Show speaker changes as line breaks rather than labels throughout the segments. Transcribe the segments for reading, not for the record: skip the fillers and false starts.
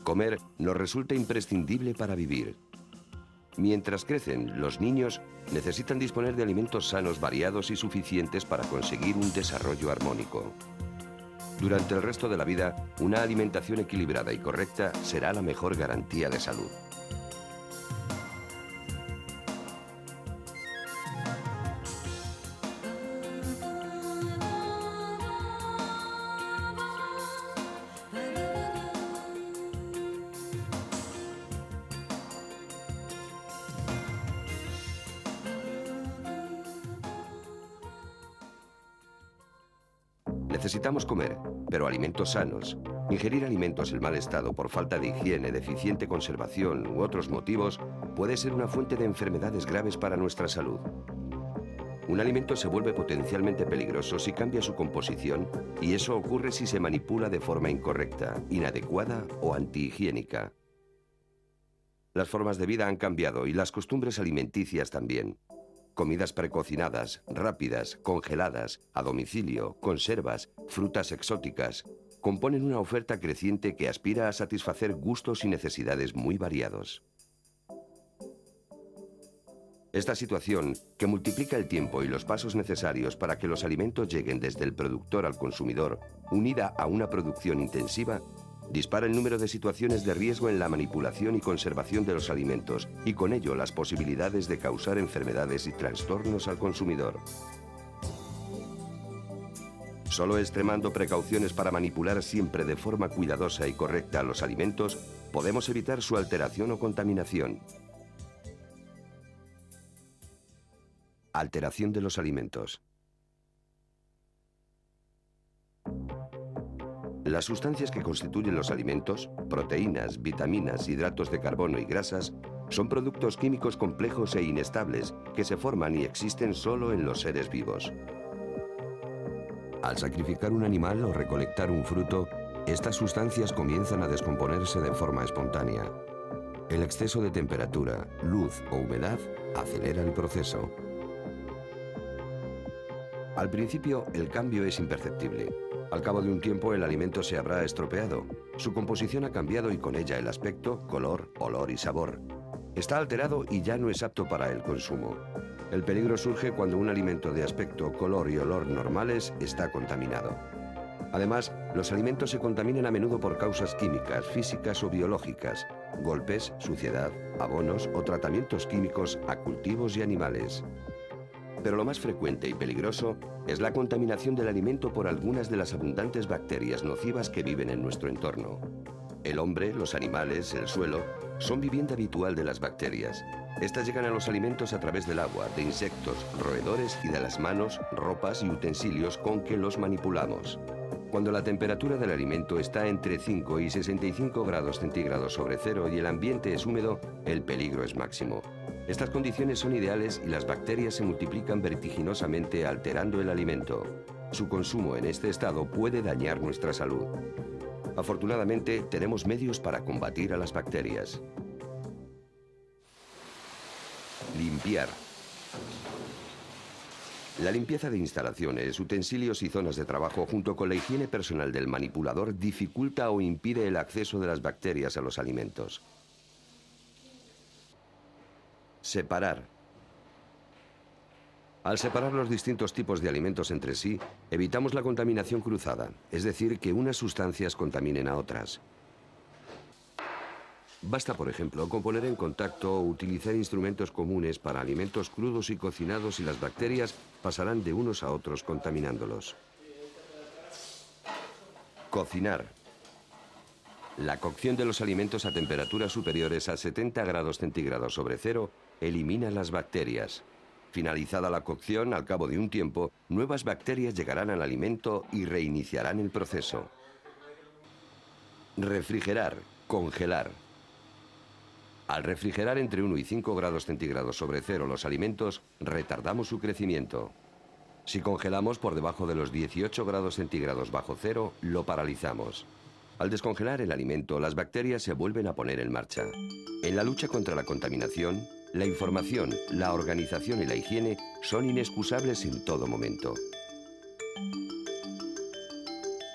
Comer nos resulta imprescindible para vivir. Mientras crecen, los niños necesitan disponer de alimentos sanos, variados y suficientes para conseguir un desarrollo armónico. Durante el resto de la vida, una alimentación equilibrada y correcta será la mejor garantía de salud. Necesitamos comer, pero alimentos sanos. Ingerir alimentos en mal estado por falta de higiene, deficiente conservación u otros motivos puede ser una fuente de enfermedades graves para nuestra salud. Un alimento se vuelve potencialmente peligroso si cambia su composición, y eso ocurre si se manipula de forma incorrecta, inadecuada o antihigiénica. Las formas de vida han cambiado y las costumbres alimenticias también. Comidas precocinadas, rápidas, congeladas, a domicilio, conservas, frutas exóticas, componen una oferta creciente que aspira a satisfacer gustos y necesidades muy variados. Esta situación, que multiplica el tiempo y los pasos necesarios para que los alimentos lleguen desde el productor al consumidor, unida a una producción intensiva, dispara el número de situaciones de riesgo en la manipulación y conservación de los alimentos, y con ello las posibilidades de causar enfermedades y trastornos al consumidor. Solo extremando precauciones para manipular siempre de forma cuidadosa y correcta los alimentos, podemos evitar su alteración o contaminación. Alteración de los alimentos. Las sustancias que constituyen los alimentos, proteínas, vitaminas, hidratos de carbono y grasas, son productos químicos complejos e inestables que se forman y existen solo en los seres vivos. Al sacrificar un animal o recolectar un fruto, estas sustancias comienzan a descomponerse de forma espontánea. El exceso de temperatura, luz o humedad acelera el proceso. Al principio, el cambio es imperceptible. Al cabo de un tiempo, el alimento se habrá estropeado. Su composición ha cambiado y con ella el aspecto, color, olor y sabor. Está alterado y ya no es apto para el consumo. El peligro surge cuando un alimento de aspecto, color y olor normales está contaminado. Además, los alimentos se contaminan a menudo por causas químicas, físicas o biológicas, golpes, suciedad, abonos o tratamientos químicos a cultivos y animales. Pero lo más frecuente y peligroso es la contaminación del alimento por algunas de las abundantes bacterias nocivas que viven en nuestro entorno. El hombre, los animales, el suelo, son vivienda habitual de las bacterias. Estas llegan a los alimentos a través del agua, de insectos, roedores y de las manos, ropas y utensilios con que los manipulamos. Cuando la temperatura del alimento está entre 5 y 65 grados centígrados sobre cero y el ambiente es húmedo, el peligro es máximo. Estas condiciones son ideales y las bacterias se multiplican vertiginosamente alterando el alimento. Su consumo en este estado puede dañar nuestra salud. Afortunadamente, tenemos medios para combatir a las bacterias. Limpiar. La limpieza de instalaciones, utensilios y zonas de trabajo junto con la higiene personal del manipulador dificulta o impide el acceso de las bacterias a los alimentos. Separar. Al separar los distintos tipos de alimentos entre sí, evitamos la contaminación cruzada, es decir, que unas sustancias contaminen a otras. Basta, por ejemplo, con poner en contacto o utilizar instrumentos comunes para alimentos crudos y cocinados y las bacterias pasarán de unos a otros contaminándolos. Cocinar. La cocción de los alimentos a temperaturas superiores a 70 grados centígrados sobre cero elimina las bacterias. Finalizada la cocción, al cabo de un tiempo, nuevas bacterias llegarán al alimento y reiniciarán el proceso. Refrigerar, congelar. Al refrigerar entre 1 y 5 grados centígrados sobre cero los alimentos, retardamos su crecimiento. Si congelamos por debajo de los 18 grados centígrados bajo cero, lo paralizamos. Al descongelar el alimento, las bacterias se vuelven a poner en marcha. En la lucha contra la contaminación, la información, la organización y la higiene son inexcusables en todo momento.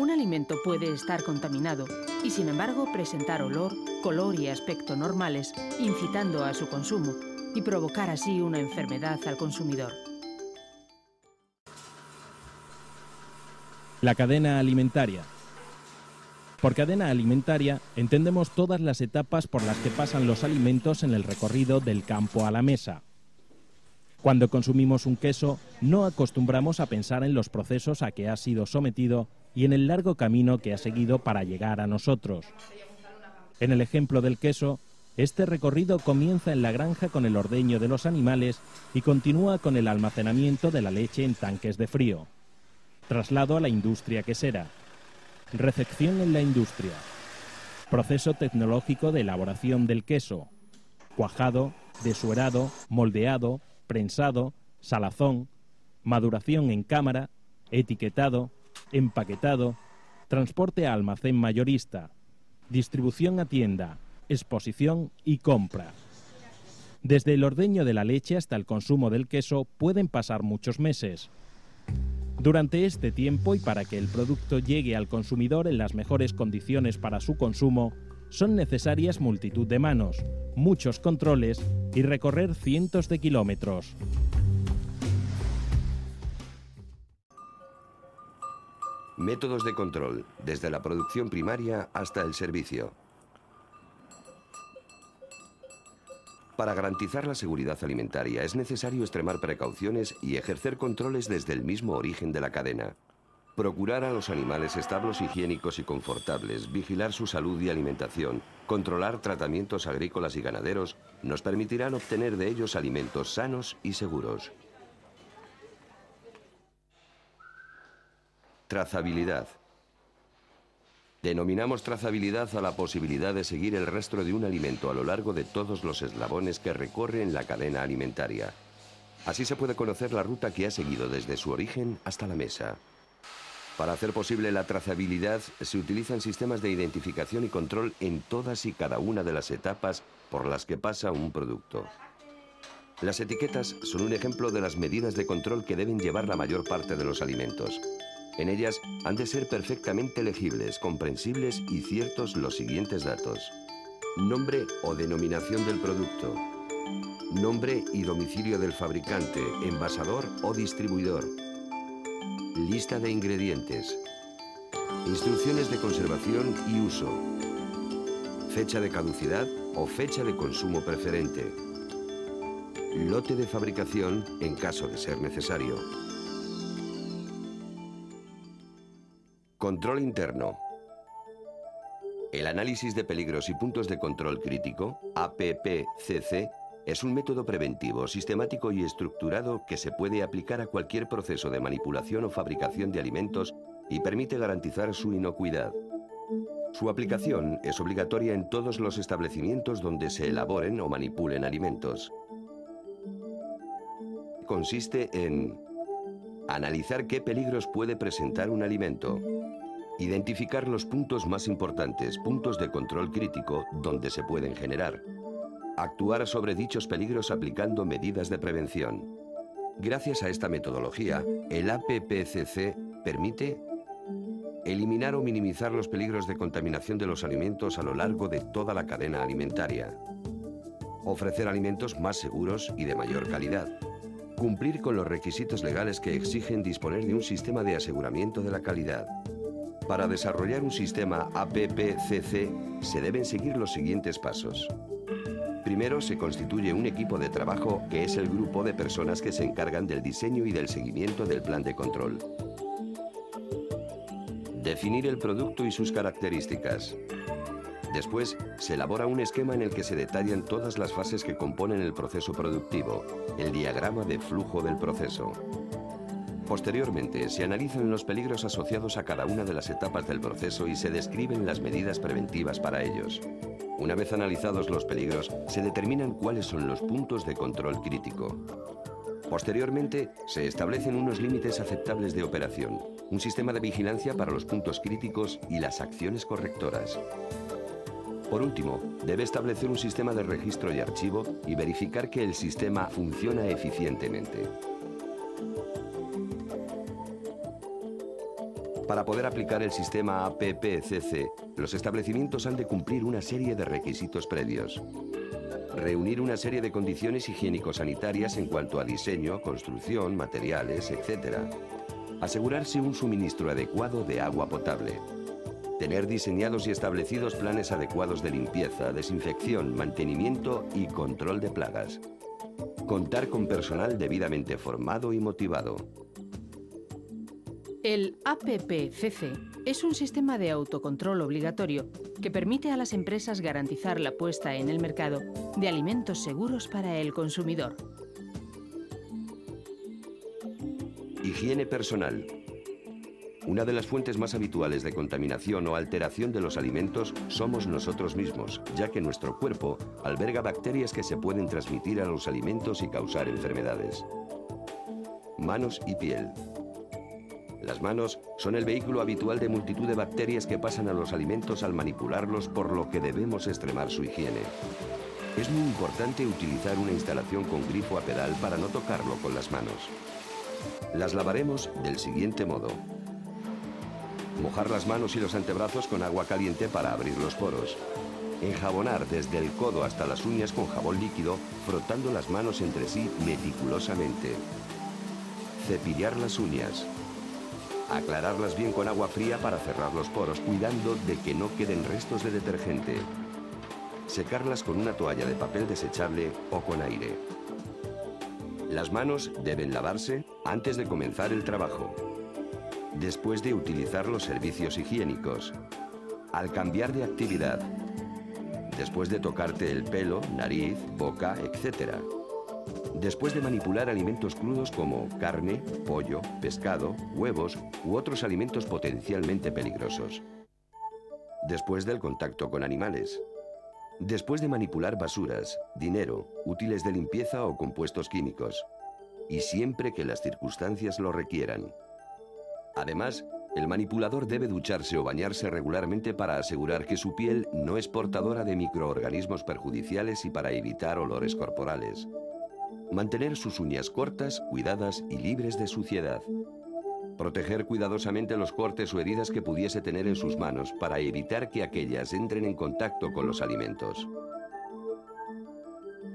Un alimento puede estar contaminado y, sin embargo, presentar olor, color y aspecto normales, incitando a su consumo y provocar así una enfermedad al consumidor.
La cadena alimentaria. Por cadena alimentaria entendemos todas las etapas por las que pasan los alimentos en el recorrido del campo a la mesa. Cuando consumimos un queso, no acostumbramos a pensar en los procesos a que ha sido sometido y en el largo camino que ha seguido para llegar a nosotros. En el ejemplo del queso, este recorrido comienza en la granja con el ordeño de los animales y continúa con el almacenamiento de la leche en tanques de frío. Traslado a la industria quesera. Recepción en la industria. Proceso tecnológico de elaboración del queso. Cuajado, desuerado, moldeado, prensado, salazón, maduración en cámara, etiquetado, empaquetado, transporte a almacén mayorista, distribución a tienda, exposición y compra. Desde el ordeño de la leche hasta el consumo del queso pueden pasar muchos meses. Durante este tiempo y para que el producto llegue al consumidor en las mejores condiciones para su consumo, son necesarias multitud de manos, muchos controles y recorrer cientos de kilómetros.
Métodos de control, desde la producción primaria hasta el servicio. Para garantizar la seguridad alimentaria es necesario extremar precauciones y ejercer controles desde el mismo origen de la cadena. Procurar a los animales establos higiénicos y confortables, vigilar su salud y alimentación, controlar tratamientos agrícolas y ganaderos, nos permitirán obtener de ellos alimentos sanos y seguros. Trazabilidad. Denominamos trazabilidad a la posibilidad de seguir el rastro de un alimento a lo largo de todos los eslabones que recorren la cadena alimentaria. Así se puede conocer la ruta que ha seguido desde su origen hasta la mesa. Para hacer posible la trazabilidad, se utilizan sistemas de identificación y control en todas y cada una de las etapas por las que pasa un producto. Las etiquetas son un ejemplo de las medidas de control que deben llevar la mayor parte de los alimentos. En ellas han de ser perfectamente legibles, comprensibles y ciertos los siguientes datos. Nombre o denominación del producto. Nombre y domicilio del fabricante, envasador o distribuidor. Lista de ingredientes. Instrucciones de conservación y uso. Fecha de caducidad o fecha de consumo preferente. Lote de fabricación en caso de ser necesario. Control interno. El análisis de peligros y puntos de control crítico, APPCC, es un método preventivo, sistemático y estructurado que se puede aplicar a cualquier proceso de manipulación o fabricación de alimentos y permite garantizar su inocuidad. Su aplicación es obligatoria en todos los establecimientos donde se elaboren o manipulen alimentos. Consiste en analizar qué peligros puede presentar un alimento, identificar los puntos más importantes, puntos de control crítico donde se pueden generar, actuar sobre dichos peligros aplicando medidas de prevención. Gracias a esta metodología, el APPCC permite eliminar o minimizar los peligros de contaminación de los alimentos a lo largo de toda la cadena alimentaria, ofrecer alimentos más seguros y de mayor calidad, cumplir con los requisitos legales que exigen disponer de un sistema de aseguramiento de la calidad. Para desarrollar un sistema APPCC se deben seguir los siguientes pasos. Primero, se constituye un equipo de trabajo que es el grupo de personas que se encargan del diseño y del seguimiento del plan de control. Definir el producto y sus características. Después, se elabora un esquema en el que se detallan todas las fases que componen el proceso productivo, el diagrama de flujo del proceso. Posteriormente, se analizan los peligros asociados a cada una de las etapas del proceso y se describen las medidas preventivas para ellos. Una vez analizados los peligros, se determinan cuáles son los puntos de control crítico. Posteriormente, se establecen unos límites aceptables de operación, un sistema de vigilancia para los puntos críticos y las acciones correctoras. Por último, debe establecer un sistema de registro y archivo y verificar que el sistema funciona eficientemente. Para poder aplicar el sistema APPCC, los establecimientos han de cumplir una serie de requisitos previos. Reunir una serie de condiciones higiénico-sanitarias en cuanto a diseño, construcción, materiales, etc. Asegurarse un suministro adecuado de agua potable. Tener diseñados y establecidos planes adecuados de limpieza, desinfección, mantenimiento y control de plagas. Contar con personal debidamente formado y motivado.
El APPCC es un sistema de autocontrol obligatorio que permite a las empresas garantizar la puesta en el mercado de alimentos seguros para el consumidor.
Higiene personal. Una de las fuentes más habituales de contaminación o alteración de los alimentos somos nosotros mismos, ya que nuestro cuerpo alberga bacterias que se pueden transmitir a los alimentos y causar enfermedades. Manos y piel. Las manos son el vehículo habitual de multitud de bacterias que pasan a los alimentos al manipularlos, por lo que debemos extremar su higiene. Es muy importante utilizar una instalación con grifo a pedal para no tocarlo con las manos. Las lavaremos del siguiente modo. Mojar las manos y los antebrazos con agua caliente para abrir los poros. Enjabonar desde el codo hasta las uñas con jabón líquido, frotando las manos entre sí meticulosamente. Cepillar las uñas. Aclararlas bien con agua fría para cerrar los poros, cuidando de que no queden restos de detergente. Secarlas con una toalla de papel desechable o con aire. Las manos deben lavarse antes de comenzar el trabajo. Después de utilizar los servicios higiénicos. Al cambiar de actividad. Después de tocarte el pelo, nariz, boca, etc. Después de manipular alimentos crudos como carne, pollo, pescado, huevos u otros alimentos potencialmente peligrosos. Después del contacto con animales. Después de manipular basuras, dinero, útiles de limpieza o compuestos químicos. Y siempre que las circunstancias lo requieran. Además, el manipulador debe ducharse o bañarse regularmente para asegurar que su piel no es portadora de microorganismos perjudiciales y para evitar olores corporales. Mantener sus uñas cortas, cuidadas y libres de suciedad. Proteger cuidadosamente los cortes o heridas que pudiese tener en sus manos para evitar que aquellas entren en contacto con los alimentos.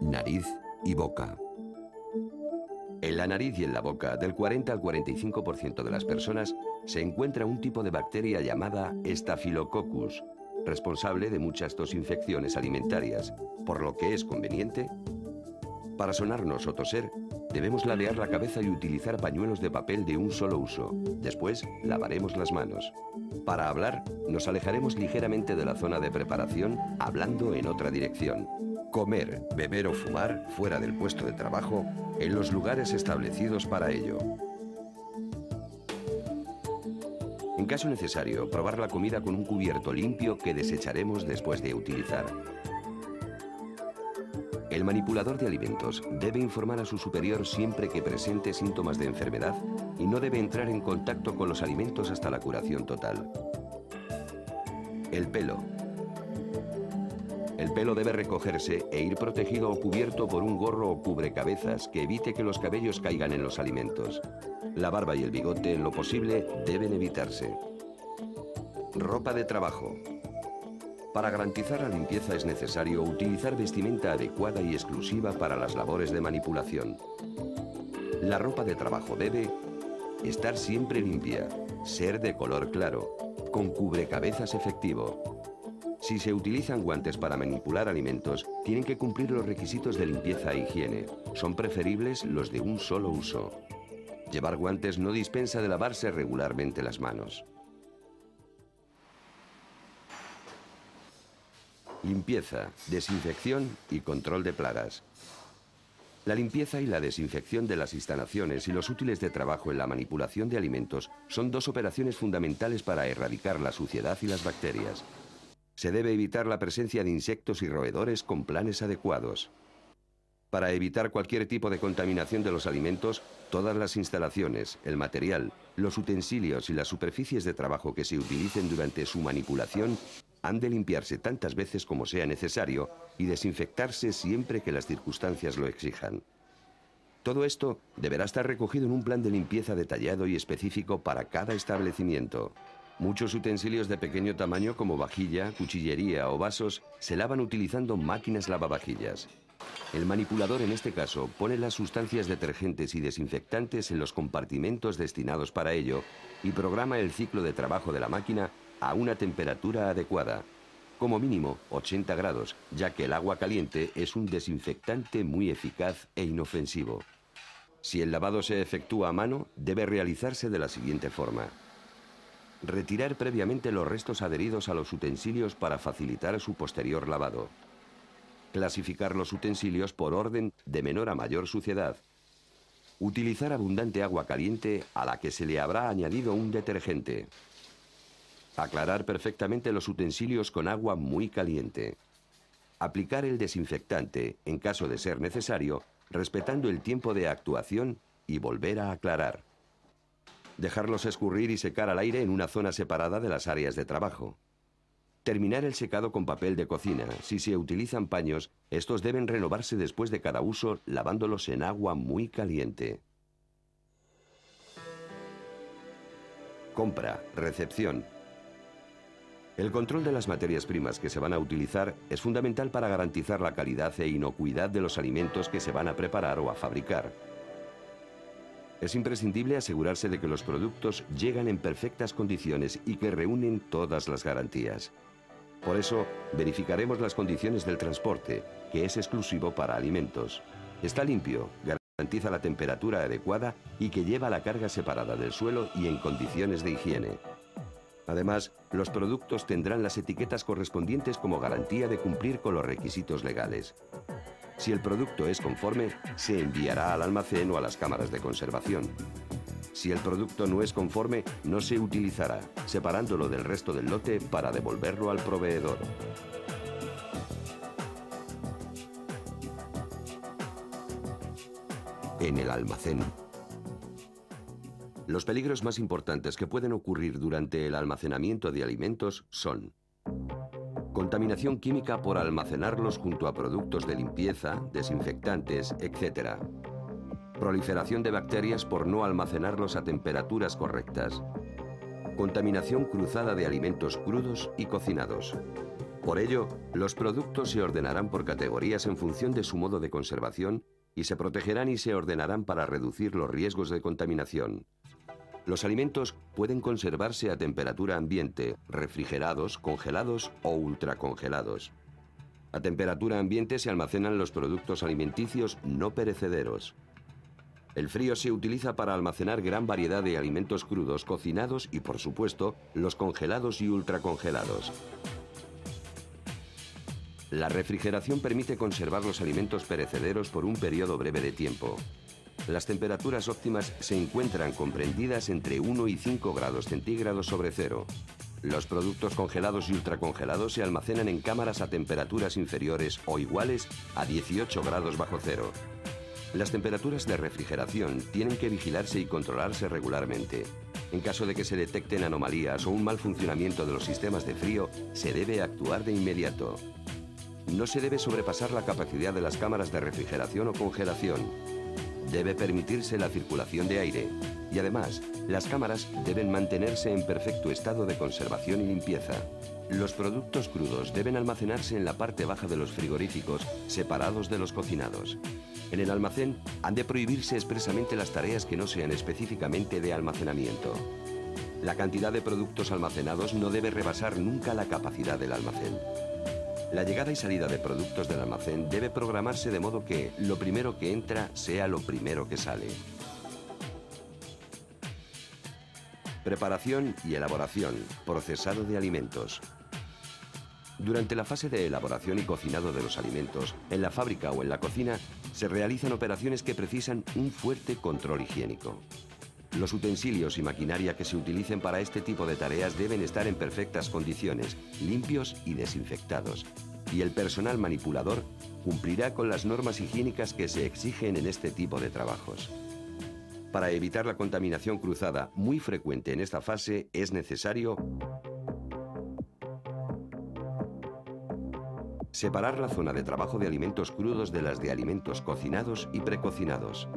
Nariz y boca. En la nariz y en la boca del 40 al 45% de las personas se encuentra un tipo de bacteria llamada Staphylococcus, responsable de muchas infecciones alimentarias, por lo que es conveniente. Para sonarnos o toser, debemos ladear la cabeza y utilizar pañuelos de papel de un solo uso. Después, lavaremos las manos. Para hablar, nos alejaremos ligeramente de la zona de preparación, hablando en otra dirección. Comer, beber o fumar fuera del puesto de trabajo, en los lugares establecidos para ello. En caso necesario, probar la comida con un cubierto limpio que desecharemos después de utilizar. El manipulador de alimentos debe informar a su superior siempre que presente síntomas de enfermedad y no debe entrar en contacto con los alimentos hasta la curación total. El pelo. El pelo debe recogerse e ir protegido o cubierto por un gorro o cubrecabezas que evite que los cabellos caigan en los alimentos. La barba y el bigote, en lo posible, deben evitarse. Ropa de trabajo. Para garantizar la limpieza es necesario utilizar vestimenta adecuada y exclusiva para las labores de manipulación. La ropa de trabajo debe estar siempre limpia, ser de color claro, con cubrecabezas efectivo. Si se utilizan guantes para manipular alimentos, tienen que cumplir los requisitos de limpieza e higiene. Son preferibles los de un solo uso. Llevar guantes no dispensa de lavarse regularmente las manos. Limpieza, desinfección y control de plagas. La limpieza y la desinfección de las instalaciones y los útiles de trabajo en la manipulación de alimentos son dos operaciones fundamentales para erradicar la suciedad y las bacterias. Se debe evitar la presencia de insectos y roedores con planes adecuados. Para evitar cualquier tipo de contaminación de los alimentos, todas las instalaciones, el material, los utensilios y las superficies de trabajo que se utilicen durante su manipulación han de limpiarse tantas veces como sea necesario y desinfectarse siempre que las circunstancias lo exijan. Todo esto deberá estar recogido en un plan de limpieza detallado y específico para cada establecimiento. Muchos utensilios de pequeño tamaño como vajilla, cuchillería o vasos se lavan utilizando máquinas lavavajillas. El manipulador en este caso pone las sustancias detergentes y desinfectantes en los compartimentos destinados para ello y programa el ciclo de trabajo de la máquina a una temperatura adecuada, como mínimo 80 grados, ya que el agua caliente es un desinfectante muy eficaz e inofensivo. Si el lavado se efectúa a mano, debe realizarse de la siguiente forma. Retirar previamente los restos adheridos a los utensilios para facilitar su posterior lavado. Clasificar los utensilios por orden de menor a mayor suciedad. Utilizar abundante agua caliente a la que se le habrá añadido un detergente. Aclarar perfectamente los utensilios con agua muy caliente. Aplicar el desinfectante, en caso de ser necesario, respetando el tiempo de actuación y volver a aclarar. Dejarlos escurrir y secar al aire en una zona separada de las áreas de trabajo. Terminar el secado con papel de cocina. Si se utilizan paños, estos deben renovarse después de cada uso lavándolos en agua muy caliente. Compra, recepción. El control de las materias primas que se van a utilizar es fundamental para garantizar la calidad e inocuidad de los alimentos que se van a preparar o a fabricar. Es imprescindible asegurarse de que los productos llegan en perfectas condiciones y que reúnen todas las garantías. Por eso, verificaremos las condiciones del transporte, que es exclusivo para alimentos. Está limpio, garantiza la temperatura adecuada y que lleva la carga separada del suelo y en condiciones de higiene. Además, los productos tendrán las etiquetas correspondientes como garantía de cumplir con los requisitos legales. Si el producto es conforme, se enviará al almacén o a las cámaras de conservación. Si el producto no es conforme, no se utilizará, separándolo del resto del lote para devolverlo al proveedor. En el almacén. Los peligros más importantes que pueden ocurrir durante el almacenamiento de alimentos son: contaminación química por almacenarlos junto a productos de limpieza, desinfectantes, etc. Proliferación de bacterias por no almacenarlos a temperaturas correctas. Contaminación cruzada de alimentos crudos y cocinados. Por ello, los productos se ordenarán por categorías en función de su modo de conservación y se protegerán y se ordenarán para reducir los riesgos de contaminación. Los alimentos pueden conservarse a temperatura ambiente, refrigerados, congelados o ultracongelados. A temperatura ambiente se almacenan los productos alimenticios no perecederos. El frío se utiliza para almacenar gran variedad de alimentos crudos, cocinados y, por supuesto, los congelados y ultracongelados. La refrigeración permite conservar los alimentos perecederos por un periodo breve de tiempo. Las temperaturas óptimas se encuentran comprendidas entre 1 y 5 grados centígrados sobre cero. Los productos congelados y ultracongelados se almacenan en cámaras a temperaturas inferiores o iguales a 18 grados bajo cero. Las temperaturas de refrigeración tienen que vigilarse y controlarse regularmente. En caso de que se detecten anomalías o un mal funcionamiento de los sistemas de frío, se debe actuar de inmediato. No se debe sobrepasar la capacidad de las cámaras de refrigeración o congelación. Debe permitirse la circulación de aire y además las cámaras deben mantenerse en perfecto estado de conservación y limpieza. Los productos crudos deben almacenarse en la parte baja de los frigoríficos, separados de los cocinados. En el almacén han de prohibirse expresamente las tareas que no sean específicamente de almacenamiento. La cantidad de productos almacenados no debe rebasar nunca la capacidad del almacén. La llegada y salida de productos del almacén debe programarse de modo que lo primero que entra sea lo primero que sale. Preparación y elaboración, procesado de alimentos. Durante la fase de elaboración y cocinado de los alimentos, en la fábrica o en la cocina, se realizan operaciones que precisan un fuerte control higiénico. Los utensilios y maquinaria que se utilicen para este tipo de tareas deben estar en perfectas condiciones, limpios y desinfectados. Y el personal manipulador cumplirá con las normas higiénicas que se exigen en este tipo de trabajos. Para evitar la contaminación cruzada, muy frecuente en esta fase, es necesario separar la zona de trabajo de alimentos crudos de las de alimentos cocinados y precocinados.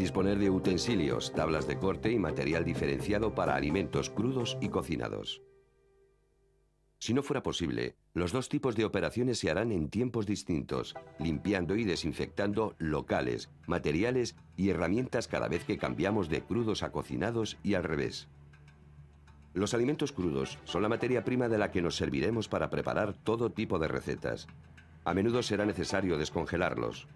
Disponer de utensilios, tablas de corte y material diferenciado para alimentos crudos y cocinados. Si no fuera posible, los dos tipos de operaciones se harán en tiempos distintos, limpiando y desinfectando locales, materiales y herramientas cada vez que cambiamos de crudos a cocinados y al revés. Los alimentos crudos son la materia prima de la que nos serviremos para preparar todo tipo de recetas. A menudo será necesario descongelarlos.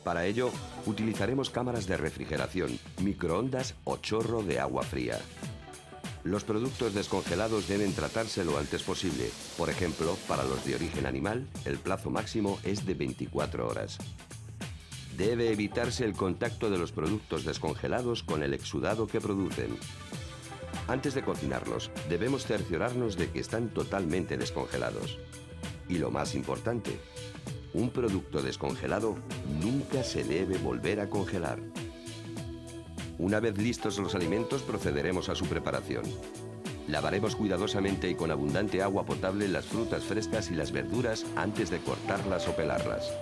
Para ello, utilizaremos cámaras de refrigeración, microondas o chorro de agua fría. Los productos descongelados deben tratarse lo antes posible. Por ejemplo, para los de origen animal, el plazo máximo es de 24 horas. Debe evitarse el contacto de los productos descongelados con el exudado que producen. Antes de cocinarlos, debemos cerciorarnos de que están totalmente descongelados. Y lo más importante, un producto descongelado nunca se debe volver a congelar. Una vez listos los alimentos, procederemos a su preparación. Lavaremos cuidadosamente y con abundante agua potable las frutas frescas y las verduras antes de cortarlas o pelarlas.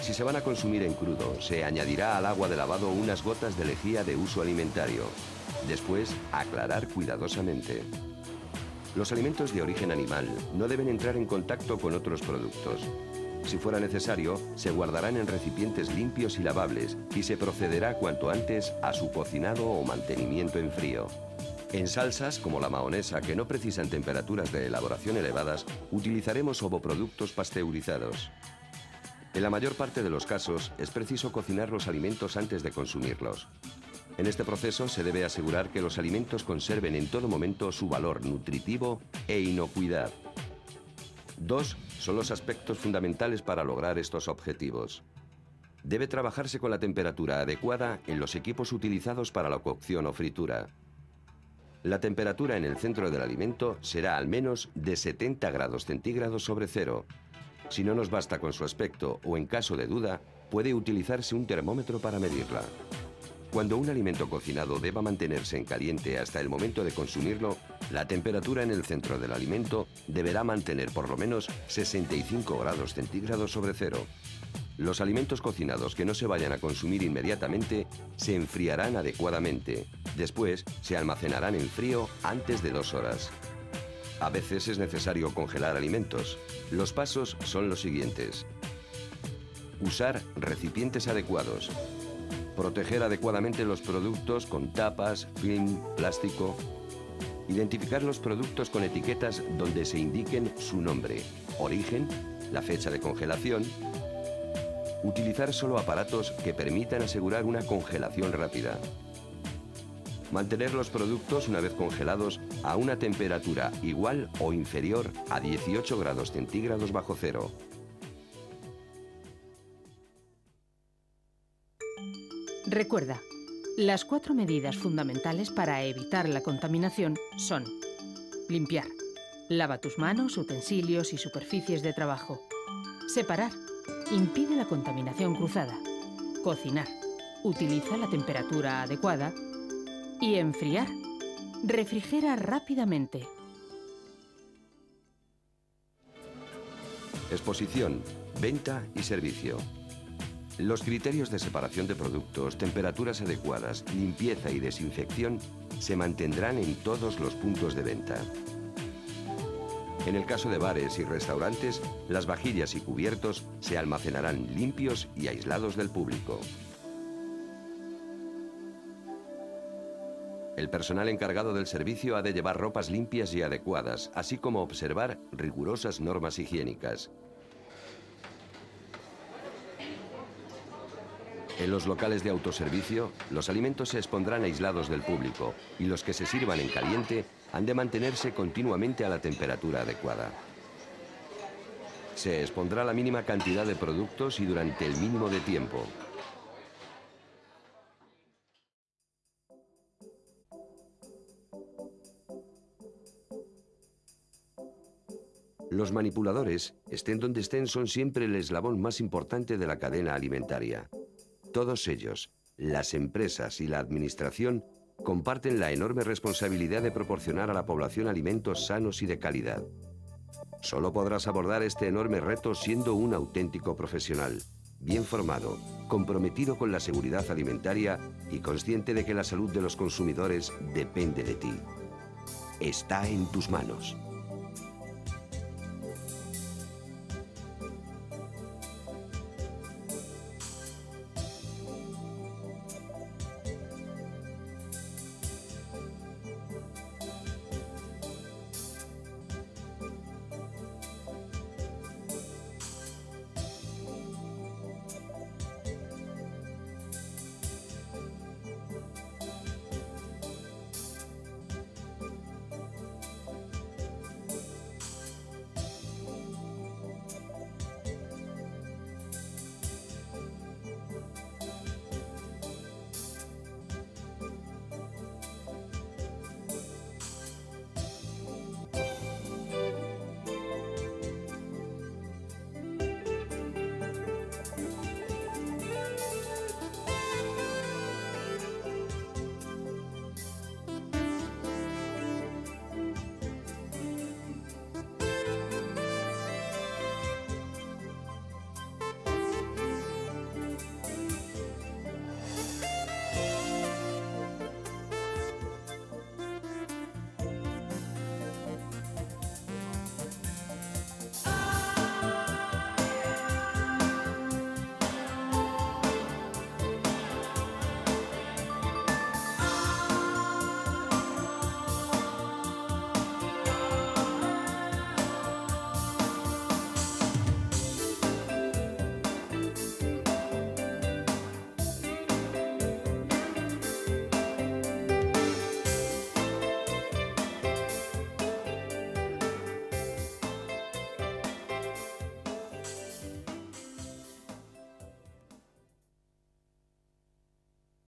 Si se van a consumir en crudo, se añadirá al agua de lavado unas gotas de lejía de uso alimentario. Después, aclarar cuidadosamente. Los alimentos de origen animal no deben entrar en contacto con otros productos. Si fuera necesario, se guardarán en recipientes limpios y lavables y se procederá cuanto antes a su cocinado o mantenimiento en frío. En salsas, como la mahonesa, que no precisan temperaturas de elaboración elevadas, utilizaremos ovoproductos pasteurizados. En la mayor parte de los casos, es preciso cocinar los alimentos antes de consumirlos. En este proceso se debe asegurar que los alimentos conserven en todo momento su valor nutritivo e inocuidad. Dos son los aspectos fundamentales para lograr estos objetivos. Debe trabajarse con la temperatura adecuada en los equipos utilizados para la cocción o fritura. La temperatura en el centro del alimento será al menos de 70 grados centígrados sobre cero. Si no nos basta con su aspecto o en caso de duda, puede utilizarse un termómetro para medirla. Cuando un alimento cocinado deba mantenerse en caliente hasta el momento de consumirlo, la temperatura en el centro del alimento deberá mantener por lo menos 65 grados centígrados sobre cero. Los alimentos cocinados que no se vayan a consumir inmediatamente se enfriarán adecuadamente. Después se almacenarán en frío antes de 2 horas. A veces es necesario congelar alimentos. Los pasos son los siguientes. Usar recipientes adecuados. Proteger adecuadamente los productos con tapas, film, plástico. Identificar los productos con etiquetas donde se indiquen su nombre, origen, la fecha de congelación. Utilizar solo aparatos que permitan asegurar una congelación rápida. Mantener los productos, una vez congelados, a una temperatura igual o inferior a 18 grados centígrados bajo cero.
Recuerda, las 4 medidas fundamentales para evitar la contaminación son: limpiar, lava tus manos, utensilios y superficies de trabajo; separar, impide la contaminación cruzada; cocinar, utiliza la temperatura adecuada; y enfriar, refrigera rápidamente.
Exposición, venta y servicio. Los criterios de separación de productos, temperaturas adecuadas, limpieza y desinfección se mantendrán en todos los puntos de venta. En el caso de bares y restaurantes, las vajillas y cubiertos se almacenarán limpios y aislados del público. El personal encargado del servicio ha de llevar ropas limpias y adecuadas, así como observar rigurosas normas higiénicas. En los locales de autoservicio, los alimentos se expondrán aislados del público y los que se sirvan en caliente han de mantenerse continuamente a la temperatura adecuada. Se expondrá la mínima cantidad de productos y durante el mínimo de tiempo. Los manipuladores, estén donde estén, son siempre el eslabón más importante de la cadena alimentaria. Todos ellos, las empresas y la administración, comparten la enorme responsabilidad de proporcionar a la población alimentos sanos y de calidad. Solo podrás abordar este enorme reto siendo un auténtico profesional, bien formado, comprometido con la seguridad alimentaria y consciente de que la salud de los consumidores depende de ti. Está en tus manos.